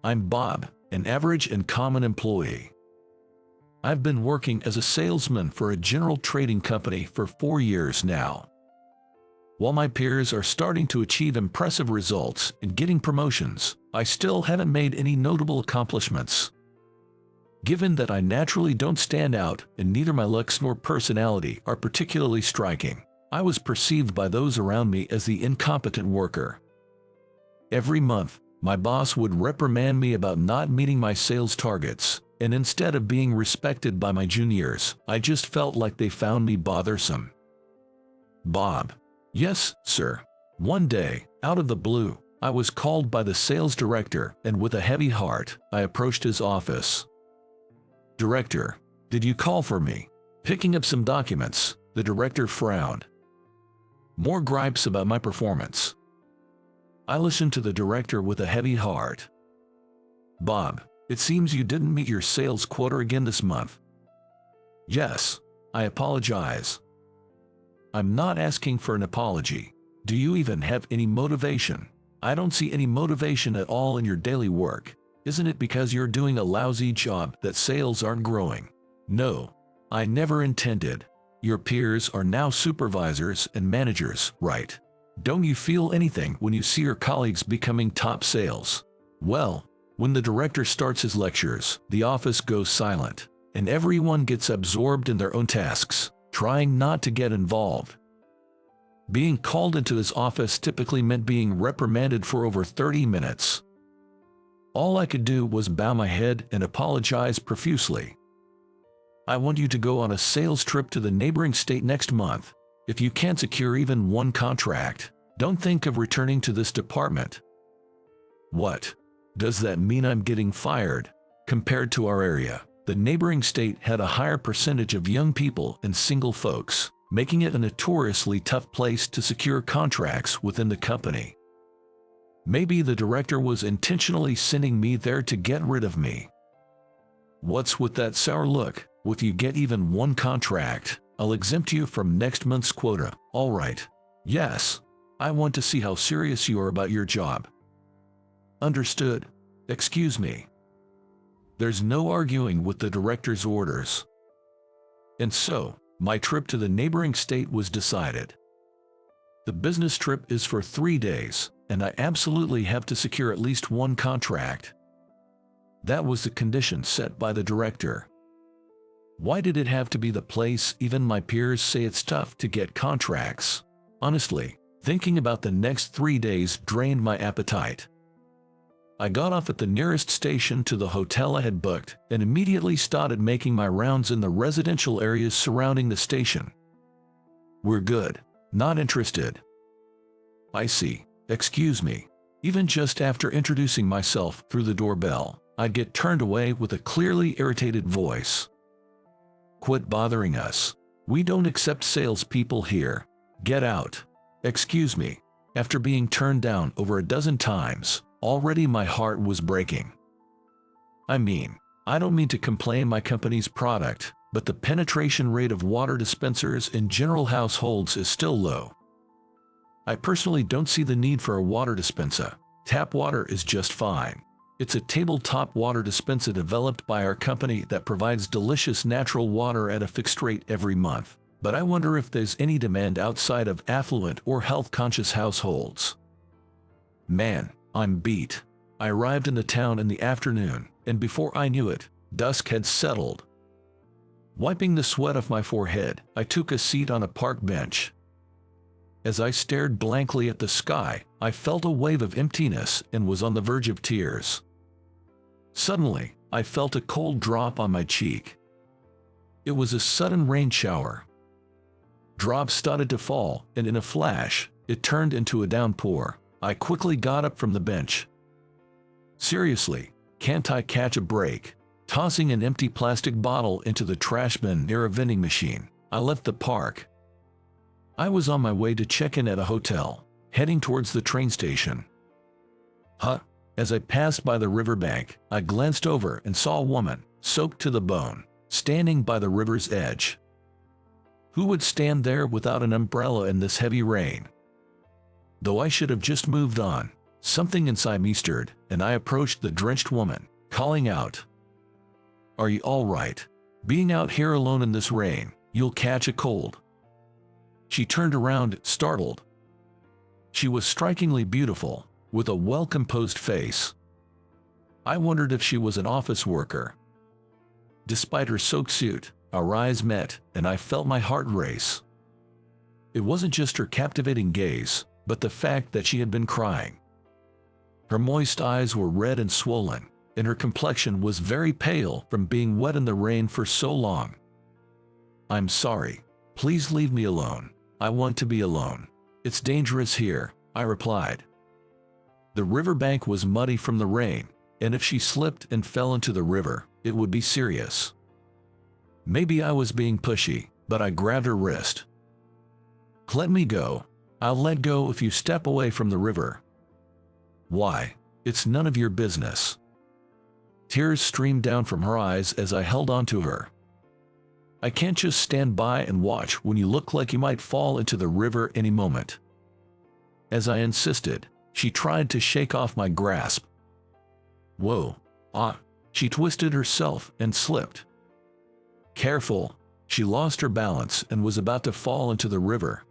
I'm Bob, an average and common employee. I've been working as a salesman for a general trading company for 4 years now. While my peers are starting to achieve impressive results and getting promotions, I still haven't made any notable accomplishments. Given that I naturally don't stand out and neither my looks nor personality are particularly striking, I was perceived by those around me as the incompetent worker. Every month, my boss would reprimand me about not meeting my sales targets, and instead of being respected by my juniors, I just felt like they found me bothersome. Bob. Yes, sir. One day, out of the blue, I was called by the sales director, and with a heavy heart, I approached his office. Director, did you call for me? Picking up some documents, the director frowned. More gripes about my performance. I listened to the director with a heavy heart. Bob, it seems you didn't meet your sales quota again this month. Yes, I apologize. I'm not asking for an apology. Do you even have any motivation? I don't see any motivation at all in your daily work. Isn't it because you're doing a lousy job that sales aren't growing? No, I never intended. Your peers are now supervisors and managers, right? Don't you feel anything when you see your colleagues becoming top sales? Well, when the director starts his lectures, the office goes silent, and everyone gets absorbed in their own tasks, trying not to get involved. Being called into his office typically meant being reprimanded for over 30 minutes. All I could do was bow my head and apologize profusely. I want you to go on a sales trip to the neighboring state next month. If you can't secure even one contract, don't think of returning to this department. What? Does that mean I'm getting fired? Compared to our area, the neighboring state had a higher percentage of young people and single folks, making it a notoriously tough place to secure contracts within the company. Maybe the director was intentionally sending me there to get rid of me. What's with that sour look? If you get even one contract, I'll exempt you from next month's quota. All right. Yes. I want to see how serious you are about your job. Understood. Excuse me. There's no arguing with the director's orders. And so, my trip to the neighboring state was decided. The business trip is for 3 days, and I absolutely have to secure at least one contract. That was the condition set by the director. Why did it have to be the place even my peers say it's tough to get contracts? Honestly, thinking about the next 3 days drained my appetite. I got off at the nearest station to the hotel I had booked and immediately started making my rounds in the residential areas surrounding the station. We're good. Not interested. I see. Excuse me. Even just after introducing myself through the doorbell, I'd get turned away with a clearly irritated voice. Quit bothering us. We don't accept salespeople here. Get out. Excuse me. After being turned down over a dozen times, already my heart was breaking. I don't mean to complain my company's product, but the penetration rate of water dispensers in general households is still low. I personally don't see the need for a water dispenser. Tap water is just fine. It's a tabletop water dispenser developed by our company that provides delicious natural water at a fixed rate every month. But I wonder if there's any demand outside of affluent or health-conscious households. Man, I'm beat. I arrived in the town in the afternoon, and before I knew it, dusk had settled. Wiping the sweat off my forehead, I took a seat on a park bench. As I stared blankly at the sky, I felt a wave of emptiness and was on the verge of tears. Suddenly, I felt a cold drop on my cheek. It was a sudden rain shower. Drops started to fall, and in a flash, it turned into a downpour. I quickly got up from the bench. Seriously, can't I catch a break? Tossing an empty plastic bottle into the trash bin near a vending machine, I left the park. I was on my way to check in at a hotel, heading towards the train station. As I passed by the riverbank, I glanced over and saw a woman, soaked to the bone, standing by the river's edge. Who would stand there without an umbrella in this heavy rain? Though I should have just moved on, Something inside me stirred, and I approached the drenched woman, calling out, "Are you all right? Being out here alone in this rain, you'll catch a cold." She turned around, startled. She was strikingly beautiful, with a well-composed face. I wondered if she was an office worker. Despite her soaked suit, our eyes met, and I felt my heart race. It wasn't just her captivating gaze, but the fact that she had been crying. Her moist eyes were red and swollen, and her complexion was very pale from being wet in the rain for so long. "I'm sorry. Please leave me alone. I want to be alone. It's dangerous here," I replied. The riverbank was muddy from the rain, and if she slipped and fell into the river, it would be serious. Maybe I was being pushy, but I grabbed her wrist. "Let me go. I'll let go if you step away from the river." "Why? It's none of your business." Tears streamed down from her eyes as I held on to her. "I can't just stand by and watch when you look like you might fall into the river any moment." As I insisted, she tried to shake off my grasp. "Whoa, she twisted herself and slipped. Careful, she lost her balance and was about to fall into the river.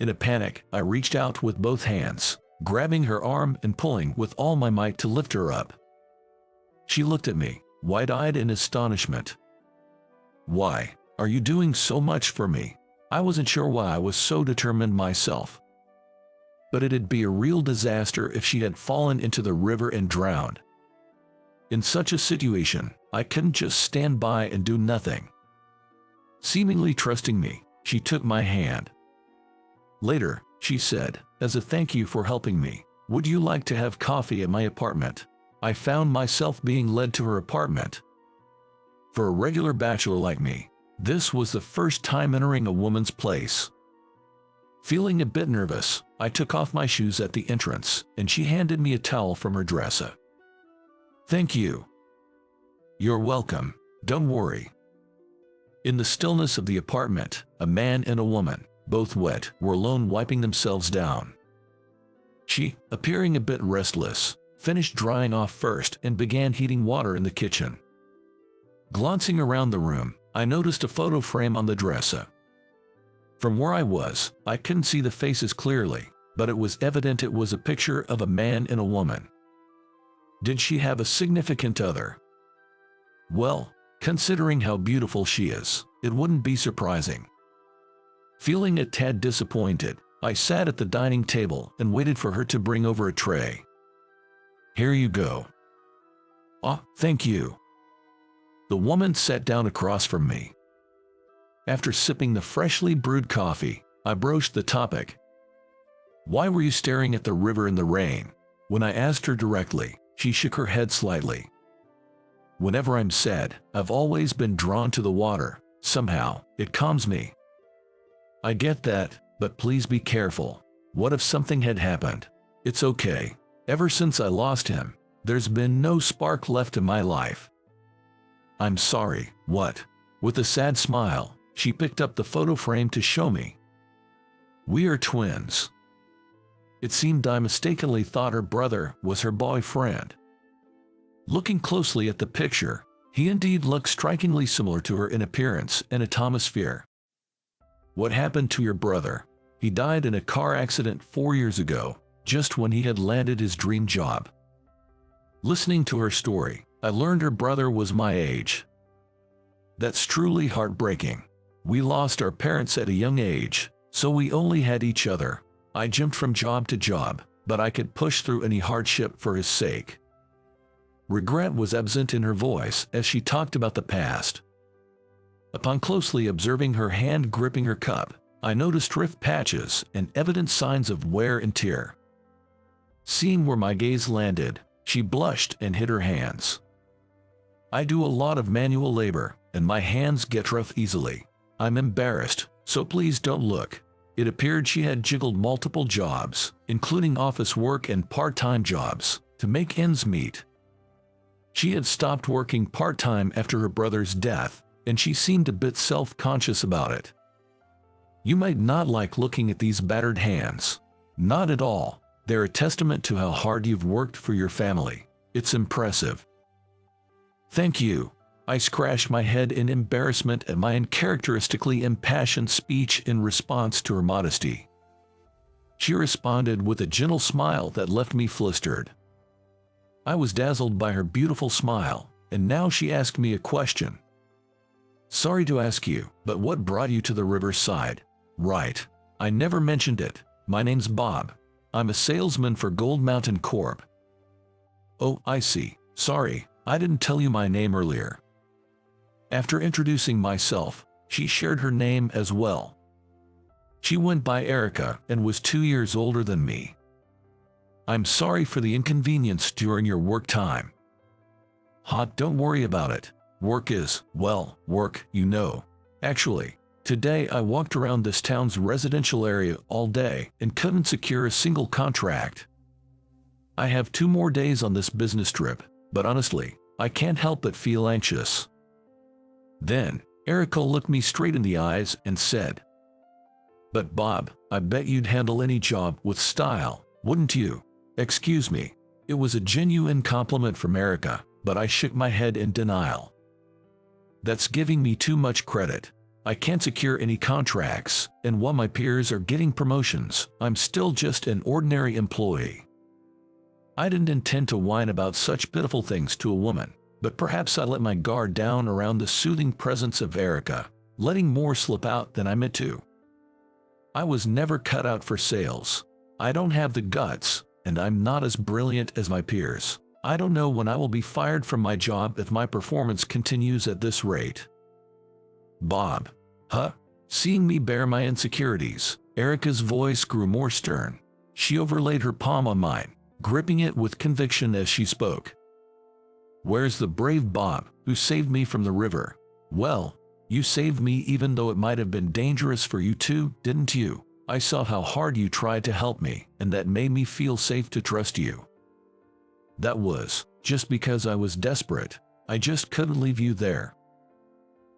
In a panic, I reached out with both hands, grabbing her arm and pulling with all my might to lift her up. She looked at me, wide-eyed in astonishment. "Why are you doing so much for me?" I wasn't sure why I was so determined myself. But it'd be a real disaster if she had fallen into the river and drowned. In such a situation, I couldn't just stand by and do nothing. Seemingly trusting me, she took my hand. Later, she said, "As a thank you for helping me, would you like to have coffee at my apartment?" I found myself being led to her apartment. For a regular bachelor like me, this was the first time entering a woman's place. Feeling a bit nervous, I took off my shoes at the entrance, and she handed me a towel from her dresser. "Thank you." "You're welcome. Don't worry." In the stillness of the apartment, a man and a woman, both wet, were alone wiping themselves down. She, appearing a bit restless, finished drying off first and began heating water in the kitchen. Glancing around the room, I noticed a photo frame on the dresser. From where I was, I couldn't see the faces clearly, but it was evident it was a picture of a man and a woman. Did she have a significant other? Well, considering how beautiful she is, it wouldn't be surprising. Feeling a tad disappointed, I sat at the dining table and waited for her to bring over a tray. "Here you go." "Ah, thank you." The woman sat down across from me. After sipping the freshly brewed coffee, I broached the topic. "Why were you staring at the river in the rain?" When I asked her directly, she shook her head slightly. "Whenever I'm sad, I've always been drawn to the water. Somehow, it calms me." "I get that, but please be careful. What if something had happened?" "It's okay. Ever since I lost him, there's been no spark left in my life." "I'm sorry, what?" With a sad smile, she picked up the photo frame to show me. "We are twins." It seemed I mistakenly thought her brother was her boyfriend. Looking closely at the picture, he indeed looked strikingly similar to her in appearance and atmosphere. "What happened to your brother?" "He died in a car accident 4 years ago, just when he had landed his dream job." Listening to her story, I learned her brother was my age. That's truly heartbreaking. We lost our parents at a young age, so we only had each other. I jumped from job to job, but I could push through any hardship for his sake. Regret was absent in her voice as she talked about the past. Upon closely observing her hand gripping her cup, I noticed rift patches and evident signs of wear and tear. Seeing where my gaze landed, she blushed and hid her hands. "I do a lot of manual labor, and my hands get rough easily. I'm embarrassed, so please don't look." It appeared she had jiggled multiple jobs, including office work and part-time jobs, to make ends meet. She had stopped working part-time after her brother's death, and she seemed a bit self-conscious about it. "You might not like looking at these battered hands." "Not at all. They're a testament to how hard you've worked for your family. It's impressive." "Thank you." I scratched my head in embarrassment at my uncharacteristically impassioned speech in response to her modesty. She responded with a gentle smile that left me flustered. I was dazzled by her beautiful smile, and now she asked me a question. "Sorry to ask you, but what brought you to the riverside?" "Right. I never mentioned it. My name's Bob. I'm a salesman for Gold Mountain Corp." "Oh, I see. Sorry, I didn't tell you my name earlier." After introducing myself, she shared her name as well. She went by Erica and was 2 years older than me. "I'm sorry for the inconvenience during your work time." Don't worry about it. Work is, well, work, you know. Actually, today I walked around this town's residential area all day and couldn't secure a single contract. I have 2 more days on this business trip, but honestly, I can't help but feel anxious. Then, Erica looked me straight in the eyes and said, "But Bob, I bet you'd handle any job with style, wouldn't you?" Excuse me. It was a genuine compliment from Erica, but I shook my head in denial. "That's giving me too much credit. I can't secure any contracts, and while my peers are getting promotions, I'm still just an ordinary employee." I didn't intend to whine about such pitiful things to a woman, but perhaps I let my guard down around the soothing presence of Erica, letting more slip out than I meant to. I was never cut out for sales. I don't have the guts, and I'm not as brilliant as my peers. I don't know when I will be fired from my job if my performance continues at this rate. "Bob." "Huh?" Seeing me bear my insecurities, Erica's voice grew more stern. She overlaid her palm on mine, gripping it with conviction as she spoke. "Where's the brave Bob, who saved me from the river?" "Well, you saved me even though it might have been dangerous for you too, didn't you? I saw how hard you tried to help me, and that made me feel safe to trust you." "That was just because I was desperate. I just couldn't leave you there."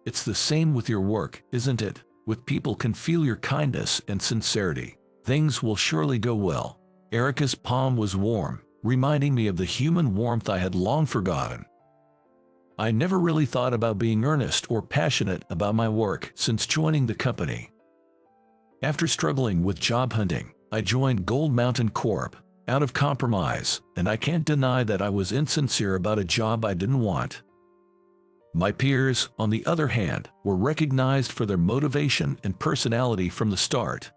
It's the same with your work, isn't it? With people can feel your kindness and sincerity, things will surely go well. Erica's palm was warm, reminding me of the human warmth I had long forgotten. I never really thought about being earnest or passionate about my work since joining the company. After struggling with job hunting, I joined Gold Mountain Corp. Out of compromise, and I can't deny that I was insincere about a job I didn't want. My peers, on the other hand, were recognized for their motivation and personality from the start.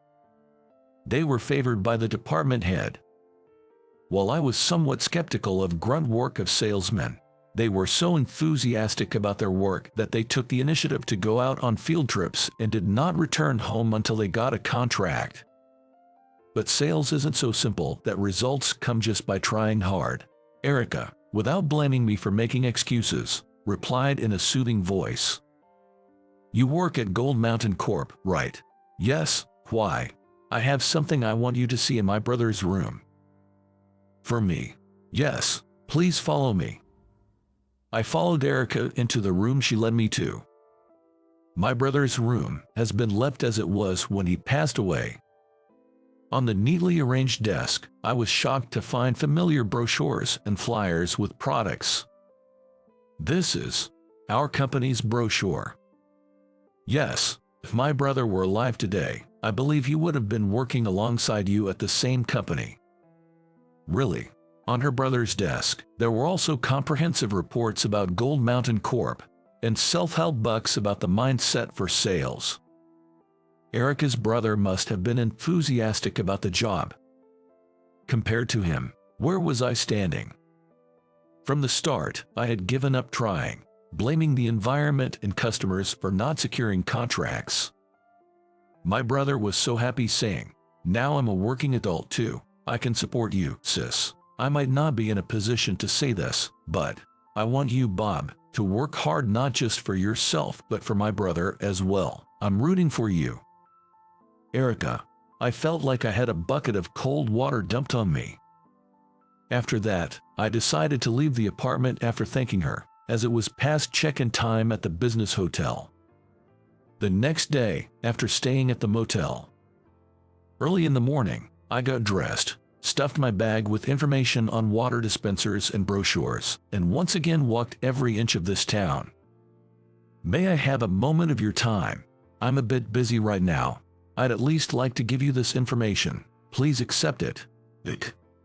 They were favored by the department head. While I was somewhat skeptical of grunt work of salesmen, they were so enthusiastic about their work that they took the initiative to go out on field trips and did not return home until they got a contract. But sales isn't so simple that results come just by trying hard. Erica, without blaming me for making excuses, replied in a soothing voice. "You work at Gold Mountain Corp, right?" "Yes, why?" "I have something I want you to see in my brother's room." "For me?" "Yes, please follow me." I followed Erica into the room she led me to. My brother's room has been left as it was when he passed away. On the neatly arranged desk, I was shocked to find familiar brochures and flyers with products. "This is our company's brochure." "Yes, if my brother were alive today, I believe he would have been working alongside you at the same company." "Really?" On her brother's desk, there were also comprehensive reports about Gold Mountain Corp. And self-help books about the mindset for sales. Erica's brother must have been enthusiastic about the job. Compared to him, where was I standing? From the start, I had given up trying, blaming the environment and customers for not securing contracts. My brother was so happy saying, "Now I'm a working adult too. I can support you, sis." I might not be in a position to say this, but I want you, Bob, to work hard not just for yourself but for my brother as well. I'm rooting for you. Erica, I felt like I had a bucket of cold water dumped on me. After that, I decided to leave the apartment after thanking her, as it was past check-in time at the business hotel. The next day, after staying at the motel, early in the morning, I got dressed. stuffed my bag with information on water dispensers and brochures, and once again walked every inch of this town. May I have a moment of your time? I'm a bit busy right now. I'd at least like to give you this information. Please accept it.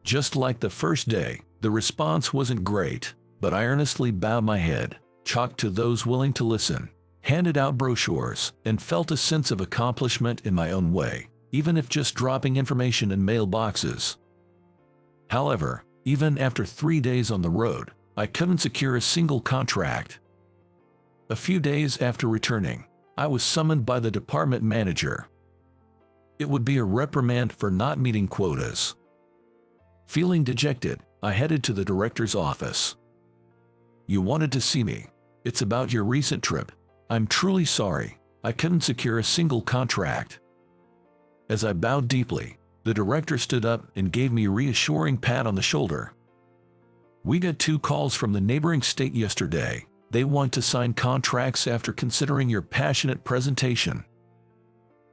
Just like the first day, the response wasn't great, but I earnestly bowed my head, talked to those willing to listen, handed out brochures, and felt a sense of accomplishment in my own way, even if just dropping information in mailboxes. However, even after 3 days on the road, I couldn't secure a single contract. A few days after returning, I was summoned by the department manager. It would be a reprimand for not meeting quotas. Feeling dejected, I headed to the director's office. "You wanted to see me. It's about your recent trip. I'm truly sorry. I couldn't secure a single contract." As I bowed deeply, the director stood up and gave me a reassuring pat on the shoulder. "We got 2 calls from the neighboring state yesterday. They want to sign contracts after considering your passionate presentation."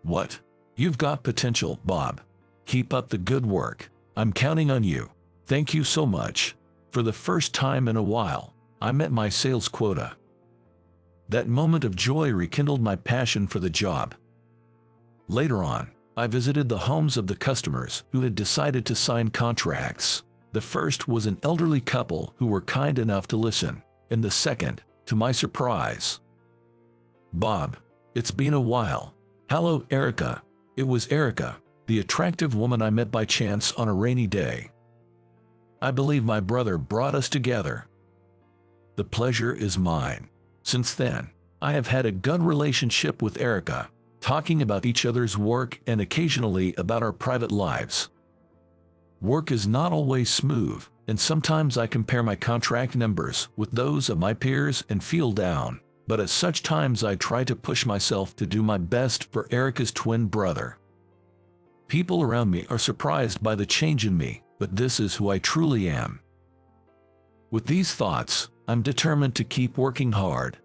"What? You've got potential, Bob. Keep up the good work. I'm counting on you. Thank you so much." For the first time in a while, I met my sales quota. That moment of joy rekindled my passion for the job. Later on, I visited the homes of the customers who had decided to sign contracts. The first was an elderly couple who were kind enough to listen, and the second, to my surprise. "Bob, it's been a while." "Hello, Erica." It was Erica, the attractive woman I met by chance on a rainy day. "I believe my brother brought us together." "The pleasure is mine." Since then, I have had a good relationship with Erica, talking about each other's work and occasionally about our private lives. Work is not always smooth, and sometimes I compare my contract numbers with those of my peers and feel down, but at such times I try to push myself to do my best for Erica's twin brother. People around me are surprised by the change in me, but this is who I truly am. With these thoughts, I'm determined to keep working hard,